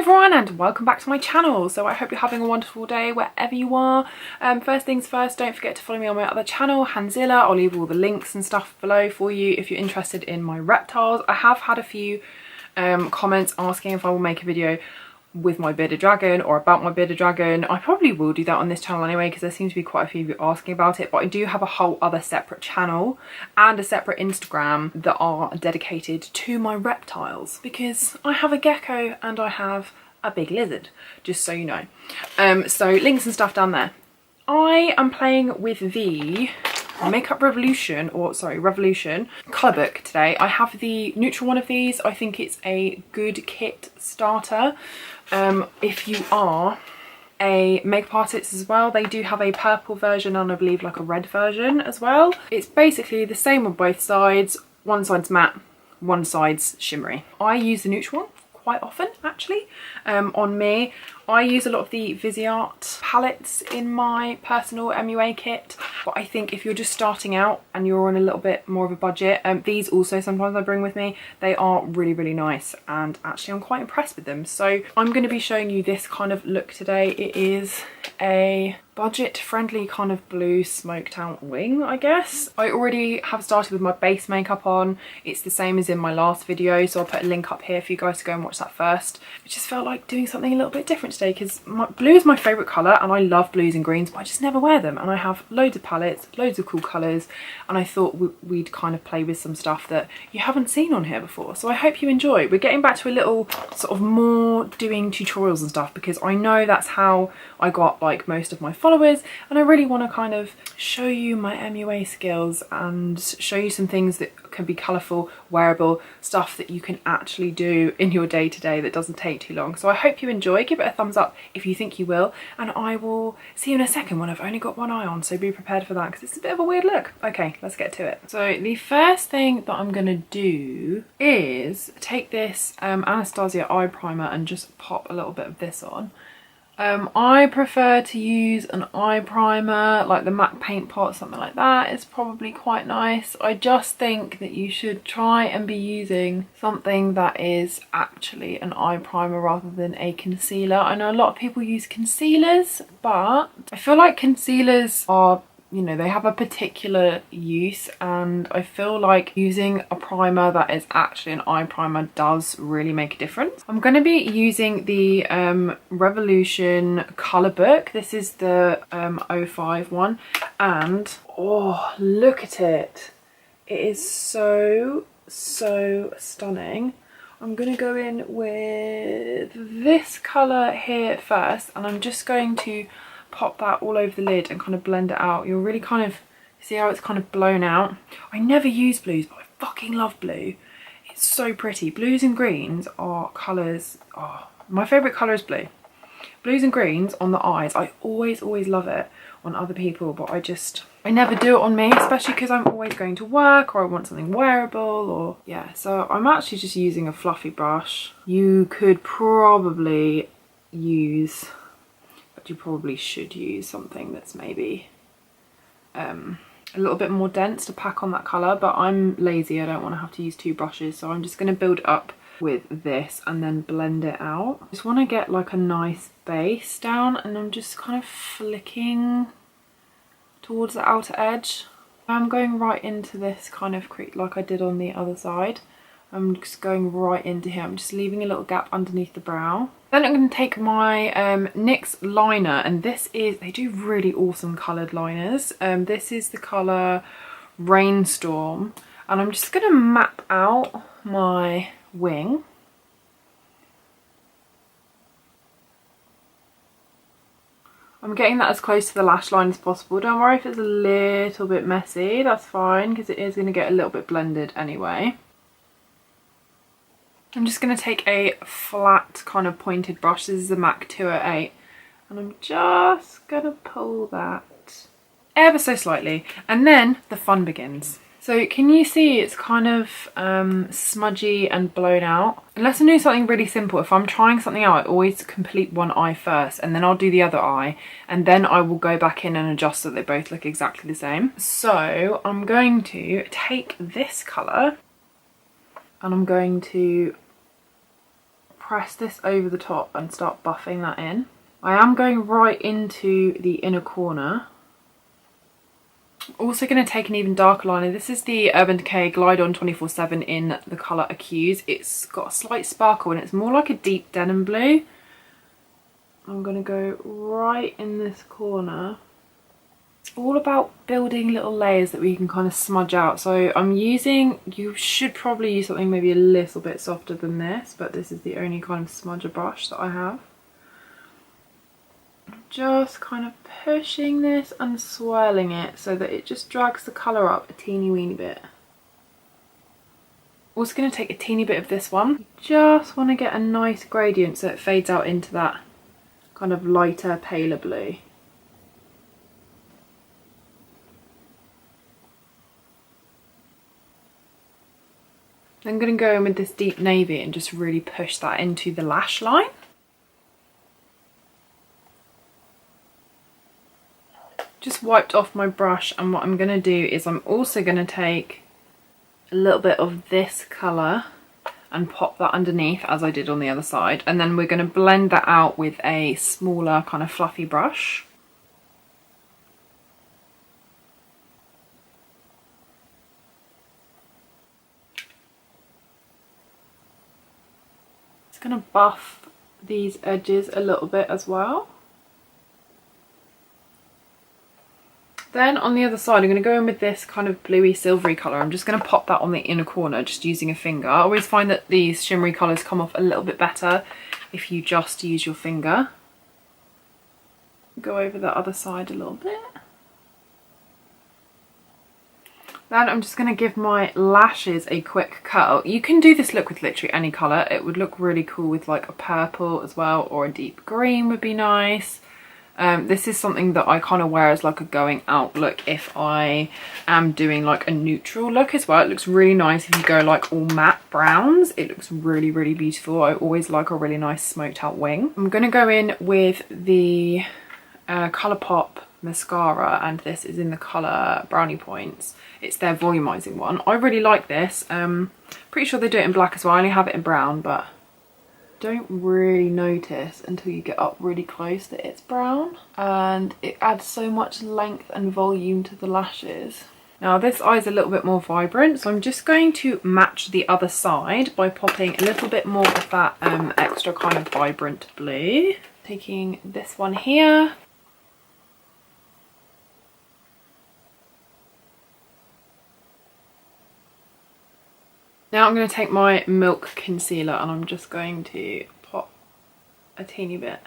everyone and welcome back to my channel. So I hope you're having a wonderful day wherever you are. First things first, don't forget to follow me on my other channel, Hanzilla. I'll leave all the links and stuff below for you if you're interested in my reptiles. I have had a few comments asking if I will make a video with my bearded dragon or about my bearded dragon. I probably will do that on this channel anyway because there seems to be quite a few of you asking about it, but I do have a whole other separate channel and a separate Instagram that are dedicated to my reptiles because I have a gecko and I have a big lizard, just so you know. So links and stuff down there. I am playing with the Makeup Revolution, or sorry, Revolution colour book today. I have the neutral one of these. I think it's a good kit starter. If you are a makeup artist as well, they do have a purple version and I believe like a red version as well. It's basically the same on both sides. One side's matte, one side's shimmery. I use the neutral one quite often actually. On me, I use a lot of the Viseart palettes in my personal MUA kit, but I think if you're just starting out and you're on a little bit more of a budget, these also sometimes I bring with me. They are really nice and actually I'm quite impressed with them. So I'm going to be showing you this kind of look today. It is a budget friendly kind of blue smoked out wing, I guess. I already have started with my base makeup on. It's the same as in my last video, so I'll put a link up here for you guys to go and watch that first. It just felt like doing something a little bit different today because blue is my favourite colour and I love blues and greens, but I just never wear them, and I have loads of palettes, loads of cool colours, and I thought we'd kind of play with some stuff that you haven't seen on here before. So I hope you enjoy. We're getting back to a little sort of more doing tutorials and stuff because I know that's how I got like most of my followers, and I really want to kind of show you my MUA skills and show you some things that can be colourful, wearable, stuff that you can actually do in your day-to-day that doesn't take too long. So I hope you enjoy. Give it a thumbs up if you think you will, and I will see you in a second when I've only got one eye on, so be prepared for that because it's a bit of a weird look. Okay, let's get to it. So the first thing that I'm gonna do is take this Anastasia eye primer and just pop a little bit of this on. I prefer to use an eye primer like the MAC Paint Pot, something like that is probably quite nice. I just think that you should try and be using something that is actually an eye primer rather than a concealer. I know a lot of people use concealers, but I feel like concealers are, you know, they have a particular use, and I feel like using a primer that is actually an eye primer does really make a difference. I'm going to be using the Revolution colour book. This is the 05 one, and oh, look at it. It is so stunning. I'm going to go in with this colour here first, and I'm just going to pop that all over the lid and kind of blend it out. You'll really kind of see how it's kind of blown out. I never use blues, but I fucking love blue. It's so pretty. Blues and greens are colours, oh, my favourite colour is blue. Blues and greens on the eyes, I always love it on other people, but I never do it on me, especially because I'm always going to work or I want something wearable, or yeah. So I'm actually just using a fluffy brush. You could probably use, you probably should use something that's maybe a little bit more dense to pack on that colour, but I'm lazy, I don't want to have to use two brushes, so I'm just going to build it up with this and then blend it out. Just want to get like a nice base down, and I'm just kind of flicking towards the outer edge. I'm going right into this kind of crease like I did on the other side. I'm just going right into here. I'm just leaving a little gap underneath the brow. Then I'm going to take my NYX liner, and this is, they do really awesome coloured liners. This is the colour Rainstorm, and I'm just going to map out my wing. I'm getting that as close to the lash line as possible. Don't worry if it's a little bit messy, that's fine, because it is going to get a little bit blended anyway. I'm just going to take a flat kind of pointed brush. This is a MAC 208, and I'm just going to pull that ever so slightly, and then the fun begins. So can you see it's kind of smudgy and blown out? Unless I do something really simple, if I'm trying something out, I always complete one eye first and then I'll do the other eye, and then I will go back in and adjust so they both look exactly the same. So I'm going to take this colour and I'm going to press this over the top and start buffing that in. I am going right into the inner corner. Also going to take an even darker liner. This is the Urban Decay Glide On 24/7 in the colour Accuse. It's got a slight sparkle and it's more like a deep denim blue. I'm going to go right in this corner. It's all about building little layers that we can kind of smudge out. So I'm using, you should probably use something maybe a little bit softer than this, but this is the only kind of smudger brush that I have. Just kind of pushing this and swirling it so that it just drags the colour up a teeny weeny bit. Also going to take a teeny bit of this one. Just want to get a nice gradient so it fades out into that kind of lighter, paler blue. I'm going to go in with this deep navy and just really push that into the lash line. Just wiped off my brush, and what I'm going to do is I'm also going to take a little bit of this colour and pop that underneath as I did on the other side, and then we're going to blend that out with a smaller kind of fluffy brush. It's going to buff these edges a little bit as well. Then on the other side, I'm going to go in with this kind of bluey silvery colour. I'm just going to pop that on the inner corner, just using a finger. I always find that these shimmery colours come off a little bit better if you just use your finger. Go over the other side a little bit. Then I'm just going to give my lashes a quick curl. You can do this look with literally any colour. It would look really cool with like a purple as well, or a deep green would be nice. This is something that I kind of wear as like a going out look if I am doing like a neutral look as well. It looks really nice if you go like all matte browns. It looks really, really beautiful. I always like a really nice smoked out wing. I'm going to go in with the ColourPop mascara, and this is in the colour Brownie Points. It's their volumizing one. I really like this. Pretty sure they do it in black as well. I only have it in brown, but don't really notice until you get up really close that it's brown, and it adds so much length and volume to the lashes. Now this eye is a little bit more vibrant, so I'm just going to match the other side by popping a little bit more of that extra kind of vibrant blue. Taking this one here. Now I'm going to take my Milk concealer and I'm just going to pop a teeny bit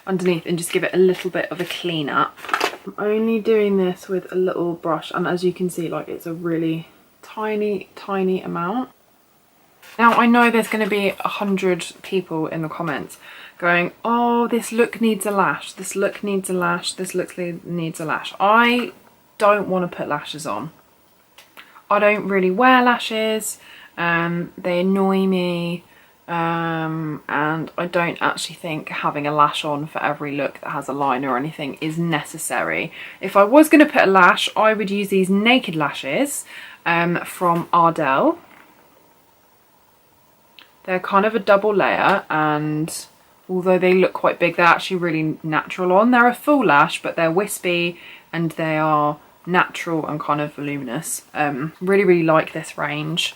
underneath and just give it a little bit of a clean up. I'm only doing this with a little brush, and as you can see, like, it's a really tiny, tiny amount. Now I know there's going to be 100 people in the comments going, oh, this look needs a lash, this look needs a lash, this look needs a lash. I don't want to put lashes on. I don't really wear lashes, they annoy me, and I don't actually think having a lash on for every look that has a line or anything is necessary. If I was going to put a lash, I would use these naked lashes from Ardell. They're kind of a double layer, and although they look quite big, they're actually really natural on. They're a full lash, but they're wispy and they are natural and kind of voluminous. Really, really like this range,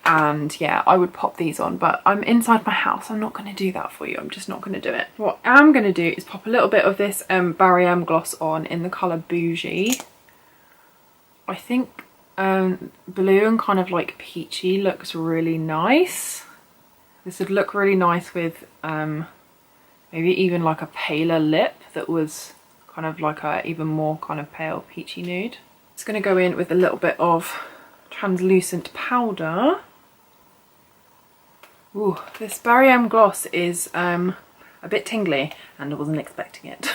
and yeah, I would pop these on, but I'm inside my house. I'm not going to do that for you. I'm just not going to do it. What I'm going to do is pop a little bit of this Barry M gloss on in the colour Bougie. I think blue and kind of like peachy looks really nice. This would look really nice with maybe even like a paler lip that was kind of like a even more kind of pale peachy nude. It's going to go in with a little bit of translucent powder. Ooh, this Barry M gloss is a bit tingly and I wasn't expecting it.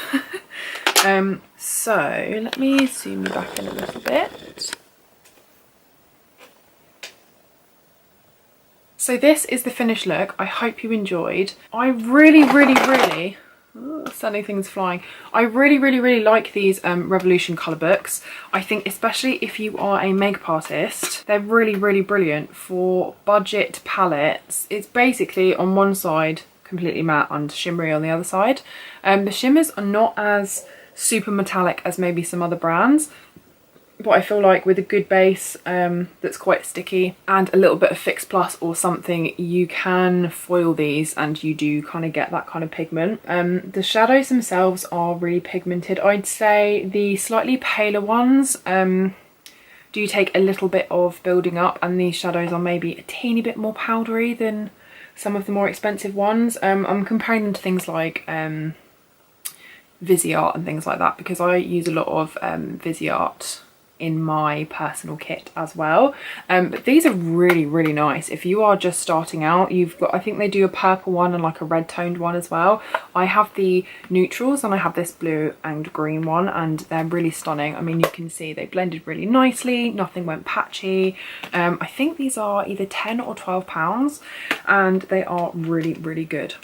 So let me zoom you back in a little bit. So this is the finished look. I hope you enjoyed. I really, really, really Sending things flying. I really like these Revolution colour books. I think especially if you are a makeup artist, they're really brilliant for budget palettes. It's basically on one side completely matte and shimmery on the other side. The shimmers are not as super metallic as maybe some other brands, but I feel like with a good base that's quite sticky and a little bit of Fix Plus or something, you can foil these and you do kind of get that kind of pigment. The shadows themselves are really pigmented. I'd say the slightly paler ones do take a little bit of building up, and these shadows are maybe a teeny bit more powdery than some of the more expensive ones. I'm comparing them to things like Viseart and things like that, because I use a lot of Viseart in my personal kit as well. But these are really nice if you are just starting out. You've got, I think they do a purple one and like a red toned one as well. I have the neutrals and I have this blue and green one, and they're really stunning. I mean, you can see they blended really nicely, nothing went patchy. I think these are either 10 or 12 pounds, and they are really good.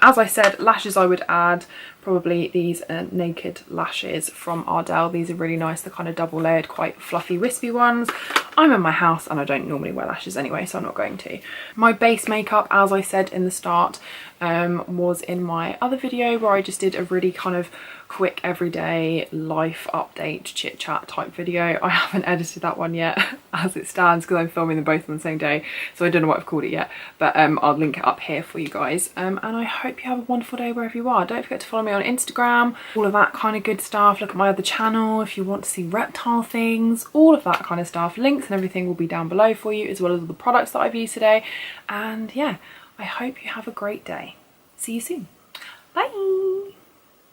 As I said, lashes I would add probably these naked lashes from Ardell. These are really nice, the kind of double layered, quite fluffy, wispy ones. I'm in my house and I don't normally wear lashes anyway, so I'm not going to. My base makeup, as I said in the start, was in my other video where I just did a really kind of quick everyday life update chit chat type video. I haven't edited that one yet as it stands because I'm filming them both on the same day, so I don't know what I've called it yet, but I'll link it up here for you guys. And I hope you have a wonderful day wherever you are. Don't forget to follow me on Instagram, all of that kind of good stuff. Look at my other channel if you want to see reptile things, all of that kind of stuff. Links and everything will be down below for you, as well as all the products that I've used today. And yeah, I hope you have a great day. See you soon. Bye.